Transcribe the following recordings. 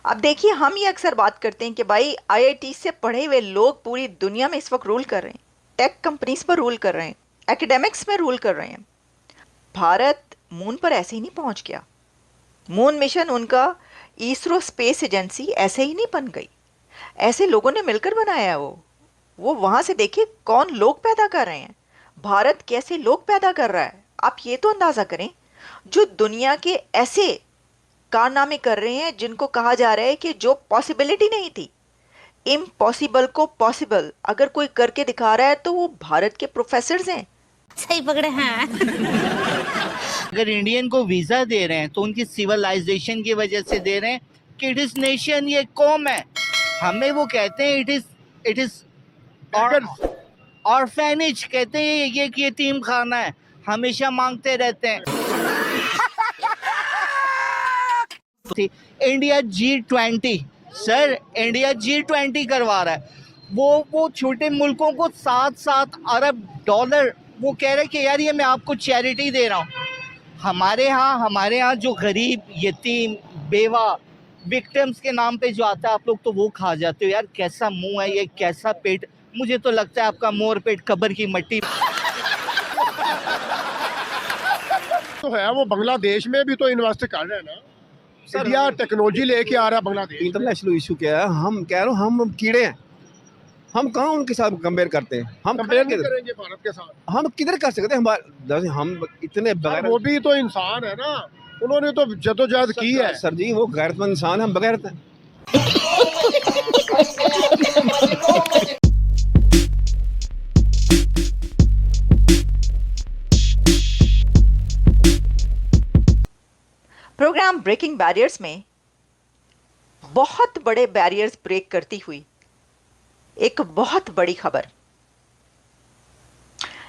अब देखिए, हम ये अक्सर बात करते हैं कि भाई आईआईटी से पढ़े हुए लोग पूरी दुनिया में इस वक्त रूल कर रहे हैं, टेक कंपनीज पर रूल कर रहे हैं, एकेडमिक्स में रूल कर रहे हैं। भारत मून पर ऐसे ही नहीं पहुंच गया। मून मिशन उनका इसरो स्पेस एजेंसी ऐसे ही नहीं बन गई। ऐसे लोगों ने मिलकर बनाया है वो वहां से देखिए कौन लोग पैदा कर रहे हैं। भारत कैसे लोग पैदा कर रहा है, आप ये तो अंदाजा करें। जो दुनिया के ऐसे कारनामे कर रहे हैं जिनको कहा जा रहा है कि जो पॉसिबिलिटी नहीं थी, इम्पॉसिबल को पॉसिबल अगर कोई करके दिखा रहा है तो वो भारत के प्रोफेसर्स हैं। सही पकड़े हैं। अगर इंडियन को वीजा दे रहे हैं तो उनकी सिविलाइजेशन की वजह से दे रहे हैं कि इट इज नेशन, ये कौम है। हमें वो कहते हैं इट इज ऑर्फेनेज, कहते हैं ये कि यतीम खाना है, हमेशा मांगते रहते हैं। India G20, sir India G20 करवा रहा है। वो छोटे मुल्कों को 7-7 अरब डॉलर वो कह रहे हैं कि यार ये मैं आपको चैरिटी दे रहा हूँ। हमारे यहाँ जो गरीब, यतीम, बेवा, विक्टिम्स के नाम पे जो आता है, आप लोग तो वो खा जाते हो। यार कैसा मुंह है ये, कैसा पेट। मुझे तो लगता है आपका मोर पेट कब्र की मट्टी तो है। वो बांग्लादेश में भी तो इन्वेस्ट कर रहे हैं ना। इंडिया टेक्नोलॉजी लेके आ रहा है बांग्लादेश। इंटरनेशनल इशू क्या है? हम कह रहा हूँ, हम कीड़े हैं। हम कहाँ उनके साथ कंपेयर करते हैं? हम कंपेयर नहीं करेंगे भारत के साथ। हम किधर कर सकते हैं? हम इतने बगैर, वो भी तो इंसान है ना, उन्होंने तो जदोजहद की है। सर जी वो गैरतमंद इंसान, हम बगैर हैं। प्रोग्राम ब्रेकिंग बैरियर्स में बहुत बड़े बैरियर्स ब्रेक करती हुई एक बहुत बड़ी खबर।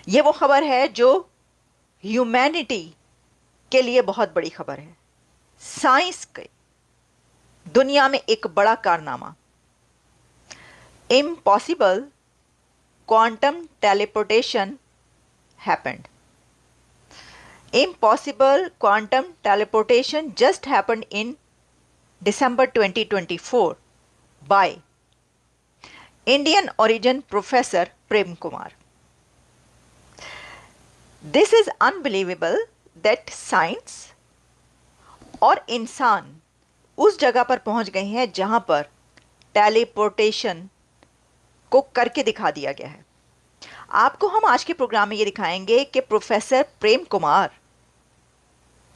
यह वो खबर है जो ह्यूमैनिटी के लिए बहुत बड़ी खबर है। साइंस के दुनिया में एक बड़ा कारनामा, impossible quantum teleportation happened. Impossible quantum teleportation just happened in December 2024 by Indian origin Professor Prem Kumar. This is unbelievable that science और इंसान उस जगह पर पहुंच गए हैं जहां पर टेलीपोर्टेशन को करके दिखा दिया गया है। आपको हम आज के प्रोग्राम में ये दिखाएंगे कि प्रोफेसर प्रेम कुमार,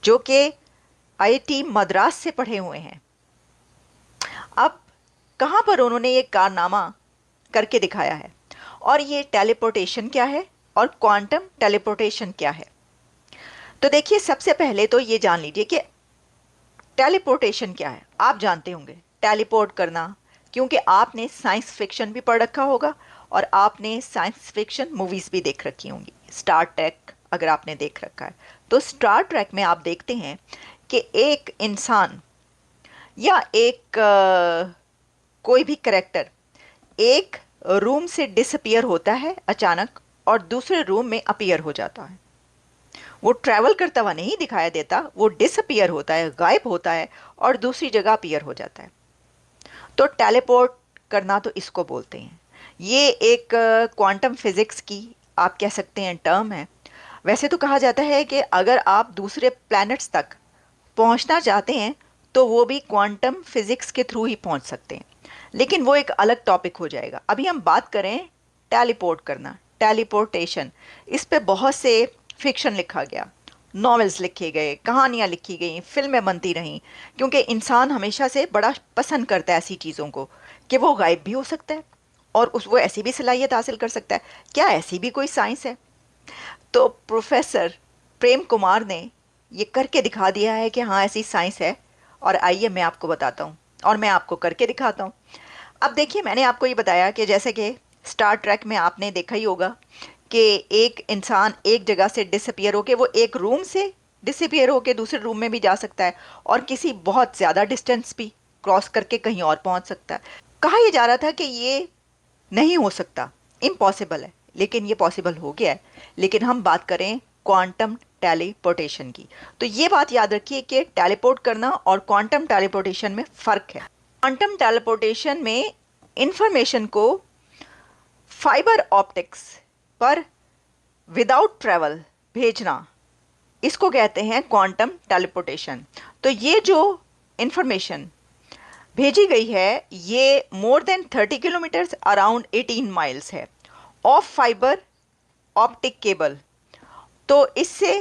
जो कि आईआईटी मद्रास से पढ़े हुए हैं, अब कहां पर उन्होंने ये कारनामा करके दिखाया है और ये टेलीपोर्टेशन क्या है और क्वांटम टेलीपोर्टेशन क्या है। तो देखिए, सबसे पहले तो ये जान लीजिए कि टेलीपोर्टेशन क्या है। आप जानते होंगे टेलीपोर्ट करना, क्योंकि आपने साइंस फिक्शन भी पढ़ रखा होगा और आपने साइंस फिक्शन मूवीज भी देख रखी होंगी। स्टार ट्रेक अगर आपने देख रखा है तो स्टार ट्रेक में आप देखते हैं कि एक इंसान या एक कोई भी कैरेक्टर एक रूम से डिसअपियर होता है अचानक और दूसरे रूम में अपीयर हो जाता है। वो ट्रैवल करता हुआ नहीं दिखाया देता, वो डिसअपियर होता है, गायब होता है और दूसरी जगह अपीयर हो जाता है। तो टेलीपोर्ट करना तो इसको बोलते हैं। ये एक क्वांटम फिजिक्स की आप कह सकते हैं टर्म है। वैसे तो कहा जाता है कि अगर आप दूसरे प्लैनेट्स तक पहुंचना चाहते हैं तो वो भी क्वांटम फिजिक्स के थ्रू ही पहुंच सकते हैं, लेकिन वो एक अलग टॉपिक हो जाएगा। अभी हम बात करें टेलीपोर्ट करना, टेलीपोर्टेशन। इस पे बहुत से फिक्शन लिखा गया, नॉवेल्स लिखे गए, कहानियाँ लिखी गई, फिल्में बनती रहीं, क्योंकि इंसान हमेशा से बड़ा पसंद करता है ऐसी चीज़ों को कि वो गायब भी हो सकता है और वो ऐसी भी सलाहियत हासिल कर सकता है। क्या ऐसी भी कोई साइंस है? तो प्रोफेसर प्रेम कुमार ने ये करके दिखा दिया है कि हाँ ऐसी साइंस है। और आइए मैं आपको बताता हूँ और मैं आपको करके दिखाता हूँ। अब देखिए, मैंने आपको ये बताया कि जैसे कि स्टार ट्रैक में आपने देखा ही होगा कि एक इंसान एक जगह से डिसअपियर होके, वो एक रूम से डिसअपियर होके दूसरे रूम में भी जा सकता है और किसी बहुत ज़्यादा डिस्टेंस भी क्रॉस करके कहीं और पहुंच सकता है। कहा यह जा रहा था कि ये नहीं हो सकता, इम्पॉसिबल है, लेकिन ये पॉसिबल हो गया है। लेकिन हम बात करें क्वांटम टेलीपोर्टेशन की, तो ये बात याद रखिए कि टेलीपोर्ट करना और क्वांटम टेलीपोर्टेशन में फ़र्क है। क्वांटम टेलीपोर्टेशन में इंफॉर्मेशन को फाइबर ऑप्टिक्स पर विदाउट ट्रैवल भेजना, इसको कहते हैं क्वांटम टेलीपोर्टेशन। तो ये जो इंफॉर्मेशन भेजी गई है ये more than 30 kilometres around 18 miles है ऑफ फाइबर ऑप्टिक केबल। तो इससे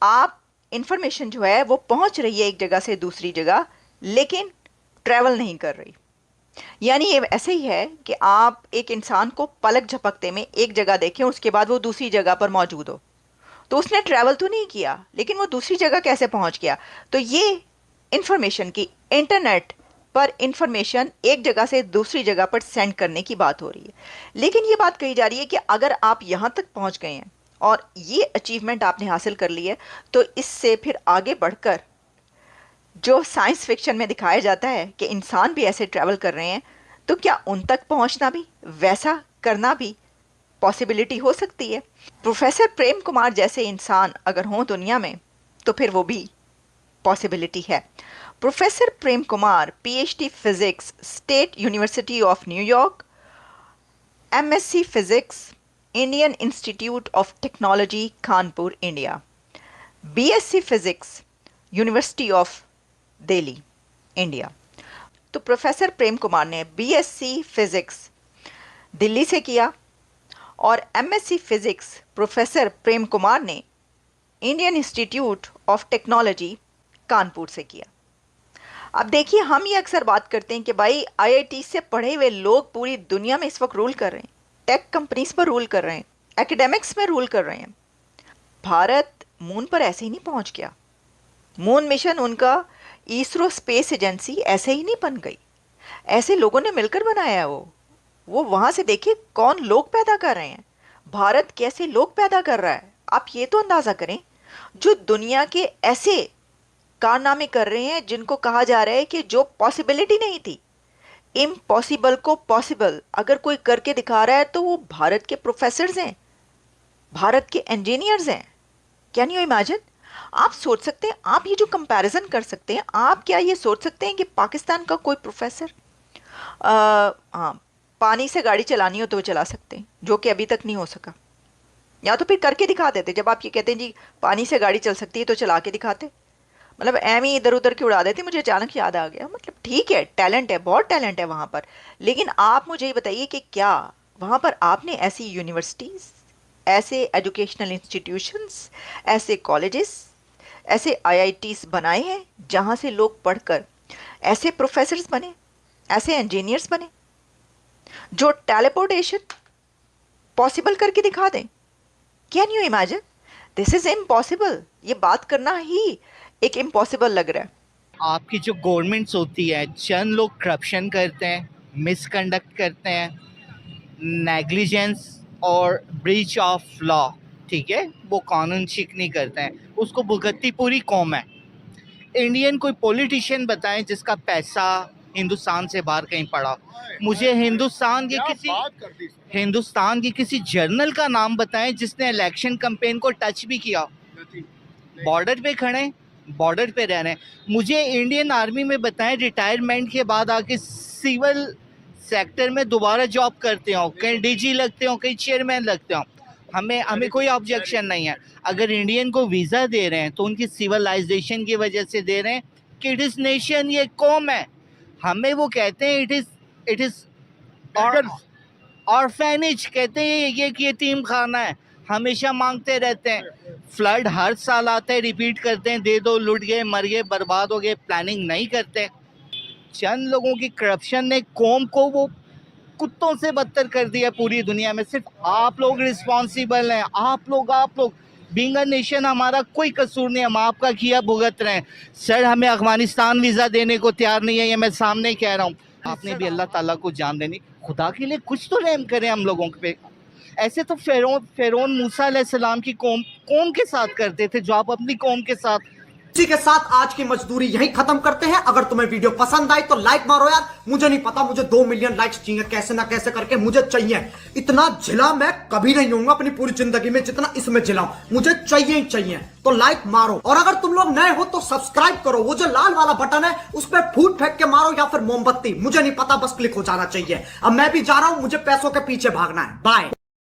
आप इंफॉर्मेशन जो है वो पहुंच रही है एक जगह से दूसरी जगह, लेकिन ट्रैवल नहीं कर रही। यानी ये ऐसे ही है कि आप एक इंसान को पलक झपकते में एक जगह देखें, उसके बाद वो दूसरी जगह पर मौजूद हो, तो उसने ट्रैवल तो नहीं किया, लेकिन वो दूसरी जगह कैसे पहुंच गया। तो ये इंफॉर्मेशन की इंटरनेट पर इंफॉर्मेशन एक जगह से दूसरी जगह पर सेंड करने की बात हो रही है। लेकिन ये बात कही जा रही है कि अगर आप यहाँ तक पहुँच गए हैं और ये अचीवमेंट आपने हासिल कर ली है, तो इससे फिर आगे बढ़कर जो साइंस फिक्शन में दिखाया जाता है कि इंसान भी ऐसे ट्रैवल कर रहे हैं, तो क्या उन तक पहुंचना भी, वैसा करना भी पॉसिबिलिटी हो सकती है। प्रोफेसर प्रेम कुमार जैसे इंसान अगर हों दुनिया में, तो फिर वो भी पॉसिबिलिटी है। Professor Prem Kumar PhD physics, state university of New York, MSc physics, Indian institute of technology Kanpur India, BSc physics, university of Delhi India. तो प्रोफेसर प्रेम कुमार ने बीएससी फिजिक्स दिल्ली से किया और MSc physics professor Prem Kumar ने Indian institute of technology Kanpur से किया। अब देखिए, हम ये अक्सर बात करते हैं कि भाई आईआईटी से पढ़े हुए लोग पूरी दुनिया में इस वक्त रूल कर रहे हैं, टेक कंपनीज पर रूल कर रहे हैं, एकेडमिक्स में रूल कर रहे हैं। भारत मून पर ऐसे ही नहीं पहुंच गया। मून मिशन उनका इसरो स्पेस एजेंसी ऐसे ही नहीं बन गई, ऐसे लोगों ने मिलकर बनाया है। वो वहां से देखिए कौन लोग पैदा कर रहे हैं, भारत कैसे लोग पैदा कर रहा है। आप ये तो अंदाजा करें, जो दुनिया के ऐसे कारनामे कर रहे हैं जिनको कहा जा रहा है कि जो पॉसिबिलिटी नहीं थी, इम्पॉसिबल को पॉसिबल अगर कोई करके दिखा रहा है, तो वो भारत के प्रोफेसर्स हैं, भारत के इंजीनियर्स हैं। Can you imagine? आप सोच सकते हैं, आप ये जो कंपैरिजन कर सकते हैं, आप क्या ये सोच सकते हैं कि पाकिस्तान का कोई प्रोफेसर हाँ, पानी से गाड़ी चलानी हो तो वो चला सकते हैं, जो कि अभी तक नहीं हो सका, या तो फिर करके दिखा देते। जब आप ये कहते हैं जी पानी से गाड़ी चल सकती है तो चला के दिखाते, मतलब एम ही इधर उधर की उड़ा देते। मुझे अचानक याद आ गया, मतलब ठीक है, टैलेंट है, बहुत टैलेंट है वहाँ पर, लेकिन आप मुझे ये बताइए कि क्या वहाँ पर आपने ऐसी यूनिवर्सिटीज़, ऐसे एजुकेशनल इंस्टीट्यूशंस, ऐसे कॉलेजेस, ऐसे आईआईटीज़ बनाए हैं जहाँ से लोग पढ़कर ऐसे प्रोफेसर्स बने, ऐसे इंजीनियर्स बने जो टेलीपोर्टेशन पॉसिबल करके दिखा दें। Can you imagine? This is impossible. ये बात करना ही एक इम्पॉसिबल लग रहा है। आपकी जो गवर्नमेंट्स होती है, चंद लोग करप्शन करते हैं, मिसकंडक्ट करते हैं, नेग्लिजेंस और ब्रीच ऑफ लॉ, ठीक है, वो कानून शिकनी करते हैं, उसको भुगतती पूरी कौम है। इंडियन कोई पॉलिटिशियन बताएं जिसका पैसा हिंदुस्तान से बाहर कहीं पड़ा। मुझे हिंदुस्तान के किसी जर्नल का नाम बताएं जिसने इलेक्शन कैंपेन को टच भी किया। बॉर्डर पे खड़े, बॉर्डर पे रह रहे हैं। मुझे इंडियन आर्मी में बताएं रिटायरमेंट के बाद आके सिविल सेक्टर में दोबारा जॉब करते हो, कहीं डीजी लगते हो, कहीं चेयरमैन लगते हो, हमें कोई ऑब्जेक्शन नहीं है। अगर इंडियन को वीज़ा दे रहे हैं तो उनकी सिविलाइजेशन की वजह से दे रहे हैं कि इट इज़ नेशन, ये कौम है। हमें वो कहते हैं इट इज़ ऑर्फेनेज, कहते हैं ये कि यतीम खाना है, हमेशा मांगते रहते हैं। फ्लड हर साल आता है, रिपीट करते हैं, दे दो, लुट गए, मर गए, बर्बाद हो गए, प्लानिंग नहीं करते। चंद लोगों की करप्शन ने कौम को वो कुत्तों से बदतर कर दिया पूरी दुनिया में। सिर्फ आप लोग रिस्पॉन्सिबल हैं, आप लोग बीइंग अ नेशन, हमारा कोई कसूर नहीं, हम आपका किया भुगत रहे हैं। सर, हमें अफगानिस्तान वीज़ा देने को तैयार नहीं है, ये मैं सामने कह रहा हूँ। आपने भी अल्लाह ताला को जान देनी, खुदा के लिए कुछ तो रहम करें हम लोगों पे। ऐसे तो फ़िरौन मूसा अलैहिस्सलाम की कौम के साथ करते थे जो आप अपनी कौम के साथ इसी के साथ आज की मजदूरी यहीं खत्म करते हैं। अगर तुम्हें वीडियो पसंद आई तो लाइक मारो यार। मुझे नहीं पता, मुझे 2 मिलियन लाइक्स चाहिए, कैसे ना कैसे करके मुझे चाहिए। इतना झिला मैं कभी नहीं होऊंगा अपनी पूरी जिंदगी में जितना इसमें झिलाऊं, मुझे चाहिए ही चाहिए। तो लाइक मारो, और अगर तुम लोग नए हो तो सब्सक्राइब करो। वो जो लाल वाला बटन है उस पर फूट फेंक के मारो या फिर मोमबत्ती, मुझे नहीं पता, बस क्लिक हो जाना चाहिए। अब मैं भी जा रहा हूं, मुझे पैसों के पीछे भागना है। बाय।